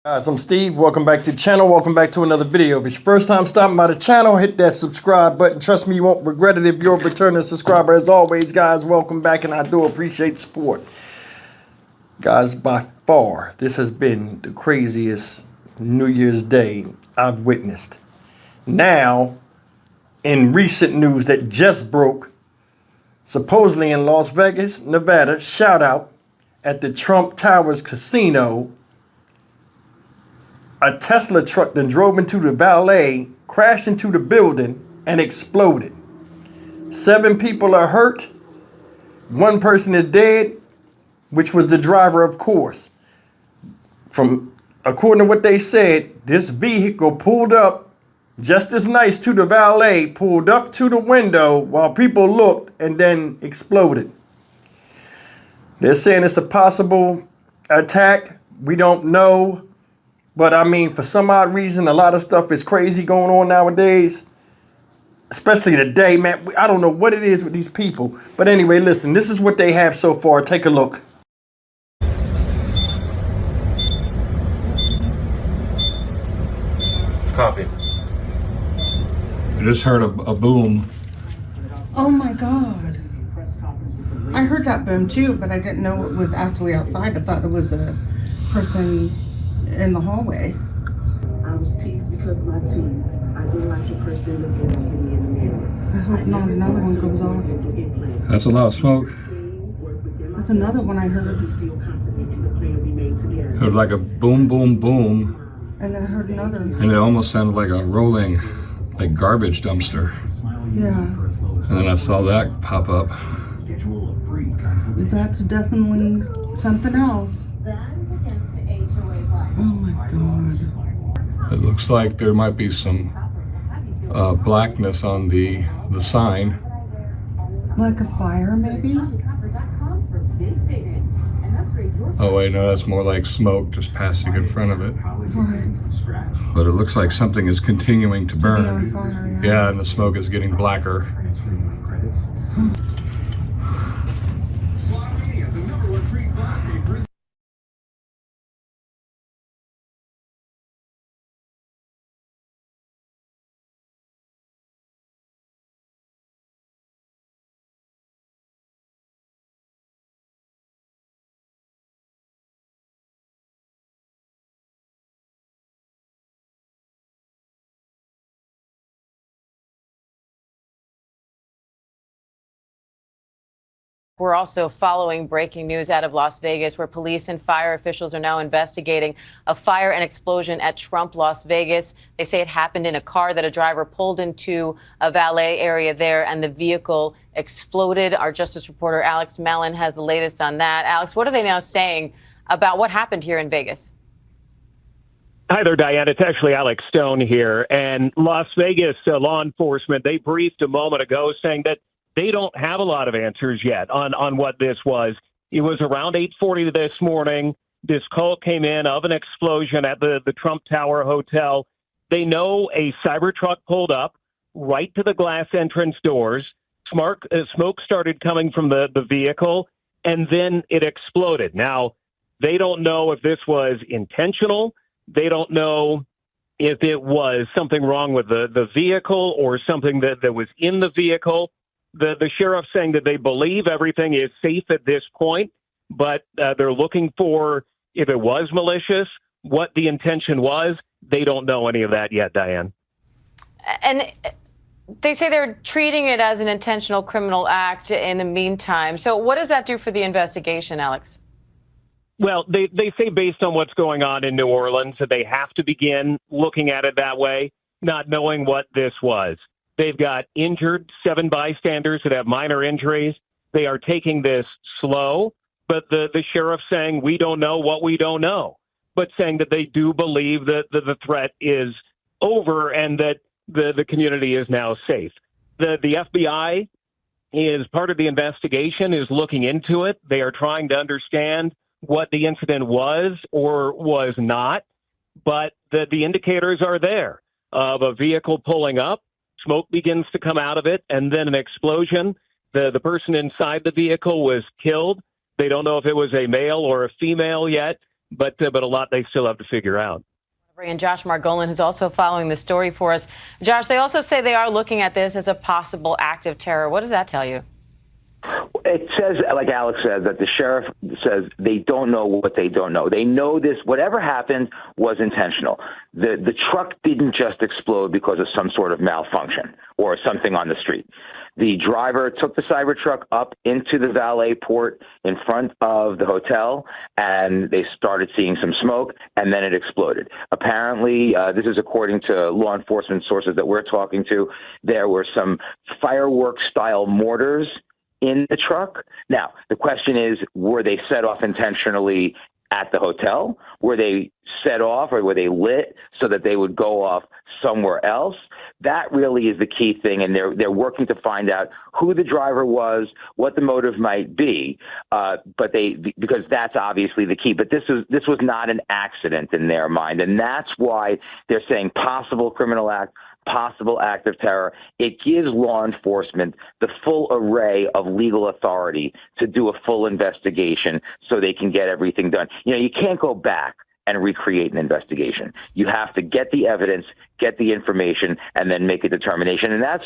Guys, I'm Steve. Welcome back to the channel. Welcome back to another video. If it's your first time stopping by the channel, hit that subscribe button. Trust me, you won't regret it if you're a returning subscriber. As always, guys, welcome back, and I do appreciate the support. Guys, by far, this has been the craziest New Year's Day I've witnessed. Now, in recent news that just broke, supposedly in Las Vegas, Nevada, shout out, at the Trump Towers Casino, a Tesla truck then drove into the valet, crashed into the building, and exploded. 7 people are hurt. 1 person is dead, which was the driver, of course. According to what they said, this vehicle pulled up just as nice to the valet, pulled up to the window while people looked, and then exploded. They're saying it's a possible attack. We don't know. But I mean, for some odd reason, a lot of stuff is crazy going on nowadays. Especially today, man. I don't know what it is with these people. But anyway, listen, this is what they have so far. Take a look. Copy. I just heard a boom. Oh my God. I heard that boom too, but I didn't know it was actually outside. I thought it was a person in the hallway. I was teased because of my teeth. I didn't like the person looking at me in the mirror. I hope not another one goes off. That's a lot of smoke. That's another one I heard. It was like a boom, boom, boom. And I heard another. And it almost sounded like a rolling, like garbage dumpster. Yeah. And then I saw that pop up. That's definitely something else. Oh my God. It looks like there might be some blackness on the sign. Like a fire, maybe? Oh wait, no, that's more like smoke just passing in front of it. Right. But it looks like something is continuing to burn. On fire, Yeah, and the smoke is getting blacker. We're also following breaking news out of Las Vegas, where police and fire officials are now investigating a fire and explosion at Trump Las Vegas. They say it happened in a car that a driver pulled into a valet area there, and the vehicle exploded. Our Justice reporter Alex Mellon has the latest on that. Alex, what are they now saying about what happened here in Vegas? Hi there, Diane. It's actually Alex Stone here. And Las Vegas law enforcement, they briefed a moment ago saying that they don't have a lot of answers yet on what this was. It was around 8:40 this morning. This call came in of an explosion at the Trump Tower Hotel. They know a cyber truck pulled up right to the glass entrance doors. Smoke started coming from the vehicle, and then it exploded. Now, they don't know if this was intentional. They don't know if it was something wrong with the vehicle or something that was in the vehicle. The sheriff saying that they believe everything is safe at this point, but they're looking for, if it was malicious, what the intention was. They don't know any of that yet, Diane. And they say they're treating it as an intentional criminal act in the meantime. So what does that do for the investigation, Alex? Well, they say based on what's going on in New Orleans that they have to begin looking at it that way, not knowing what this was. They've got injured 7 bystanders that have minor injuries. They are taking this slow, but the sheriff saying we don't know what we don't know, but saying that they do believe that the threat is over and that the community is now safe. The FBI is part of the investigation, is looking into it. They are trying to understand what the incident was or was not, but the indicators are there of a vehicle pulling up. Smoke begins to come out of it, and then an explosion. The person inside the vehicle was killed. They don't know if it was a male or a female yet. but a lot they still have to figure out. And Josh Margolin, who's also following the story for us. Josh, they also say they are looking at this as a possible act of terror. What does that tell you? It says, like Alex said, that the sheriff says they don't know what they don't know. They know this, whatever happened was intentional. The truck didn't just explode because of some sort of malfunction or something on the street. The driver took the Cybertruck up into the valet port in front of the hotel, and they started seeing some smoke, and then it exploded. Apparently, this is according to law enforcement sources that we're talking to, there were some fireworks-style mortars in the truck. Now, the question is, were they set off intentionally at the hotel? Were they set off or were they lit so that they would go off somewhere else? That really is the key thing, and they're working to find out who the driver was, what the motive might be, because that's obviously the key. But this was not an accident in their mind, and that's why they're saying possible criminal act, possible act of terror. It gives law enforcement the full array of legal authority to do a full investigation so they can get everything done. You know, you can't go back and recreate an investigation. You have to get the evidence, get the information, and then make a determination. And that's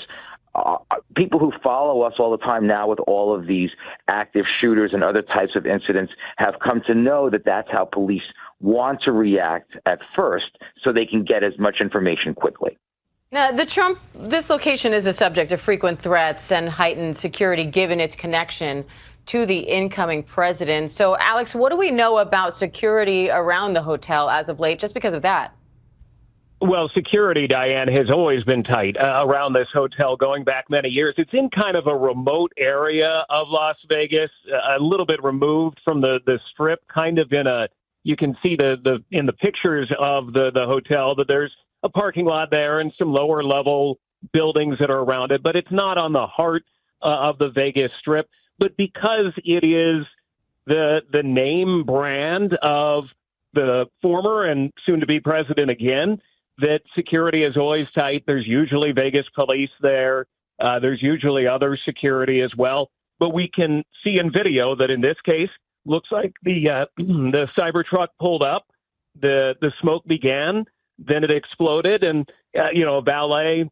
people who follow us all the time now with all of these active shooters and other types of incidents have come to know that that's how police want to react at first so they can get as much information quickly. Now, this location is a subject of frequent threats and heightened security given its connection to the incoming president. So, Alex, what do we know about security around the hotel as of late, just because of that? Well, security, Diane, has always been tight around this hotel going back many years. It's in kind of a remote area of Las Vegas, a little bit removed from the strip, kind of you can see in the pictures of the hotel that there's a parking lot there and some lower level buildings that are around it, but it's not on the heart of the Vegas Strip. But because it is the name brand of the former and soon-to-be president again, that security is always tight. There's usually Vegas police there. There's usually other security as well. But we can see in video that in this case, looks like the Cybertruck pulled up, the smoke began, then it exploded, and a valet,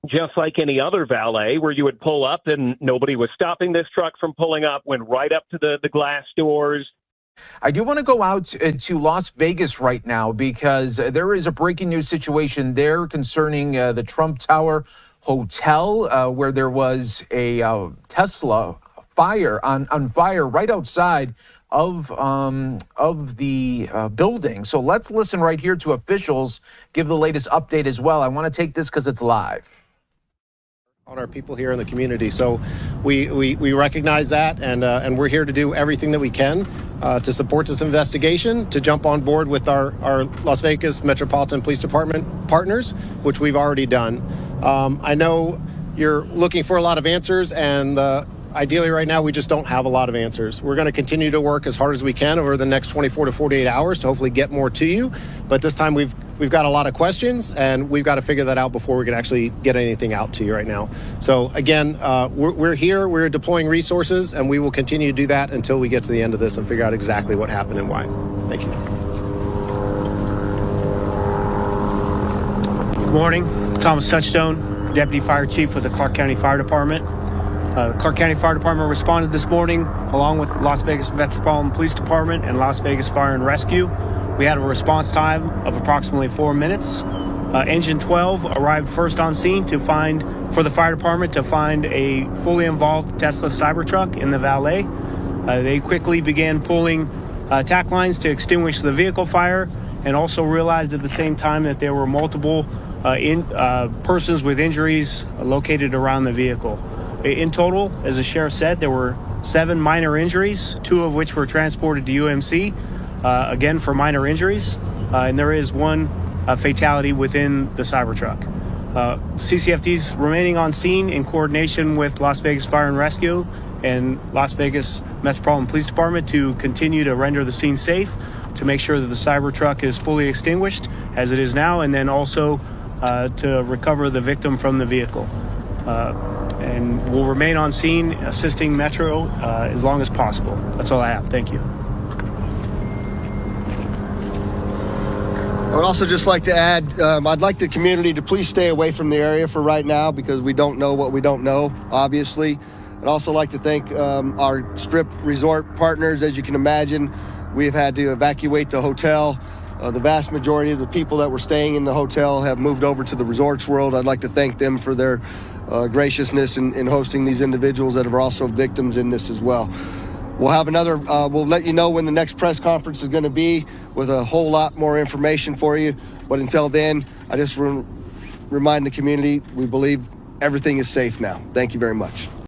just like any other valet, where you would pull up and nobody was stopping this truck from pulling up, went right up to the glass doors. I do want to go out to Las Vegas right now because there is a breaking news situation there concerning the Trump Tower Hotel where there was a Tesla fire on fire right outside of the building. So let's listen right here to officials give the latest update as well. I want to take this because it's live. On our people here in the community. So we recognize that, and we're here to do everything that we can to support this investigation, to jump on board with our Las Vegas Metropolitan Police Department partners, which we've already done. I know you're looking for a lot of answers, and ideally right now we just don't have a lot of answers. We're going to continue to work as hard as we can over the next 24 to 48 hours to hopefully get more to you. But this time we've got a lot of questions, and we've got to figure that out before we can actually get anything out to you right now. So again, we're here, we're deploying resources, and we will continue to do that until we get to the end of this and figure out exactly what happened and why. Thank you. Good morning, Thomas Touchstone, Deputy Fire Chief with the Clark County Fire Department. The Clark County Fire Department responded this morning along with Las Vegas Metropolitan Police Department and Las Vegas Fire and Rescue. We had a response time of approximately 4 minutes. Engine 12 arrived first on scene for the fire department to find a fully involved Tesla Cybertruck in the valet. They quickly began pulling tack lines to extinguish the vehicle fire, and also realized at the same time that there were multiple persons with injuries located around the vehicle. In total, as the sheriff said, there were 7 minor injuries, 2 of which were transported to UMC, again for minor injuries, and there is 1 fatality within the Cybertruck. CCFD's remaining on scene in coordination with Las Vegas Fire and Rescue and Las Vegas Metropolitan Police Department to continue to render the scene safe, to make sure that the Cybertruck is fully extinguished as it is now, and then also to recover the victim from the vehicle. And we'll remain on scene assisting Metro as long as possible. That's all I have. Thank you. would also just like to add, I'd like the community to please stay away from the area for right now because we don't know what we don't know, obviously. I'd also like to thank our Strip resort partners. As you can imagine, we've had to evacuate the hotel. The vast majority of the people that were staying in the hotel have moved over to the Resorts World. I'd like to thank them for their graciousness in hosting these individuals that are also victims in this as well. We'll have another, we'll let you know when the next press conference is going to be with a whole lot more information for you. But until then, I just remind the community we believe everything is safe now. Thank you very much.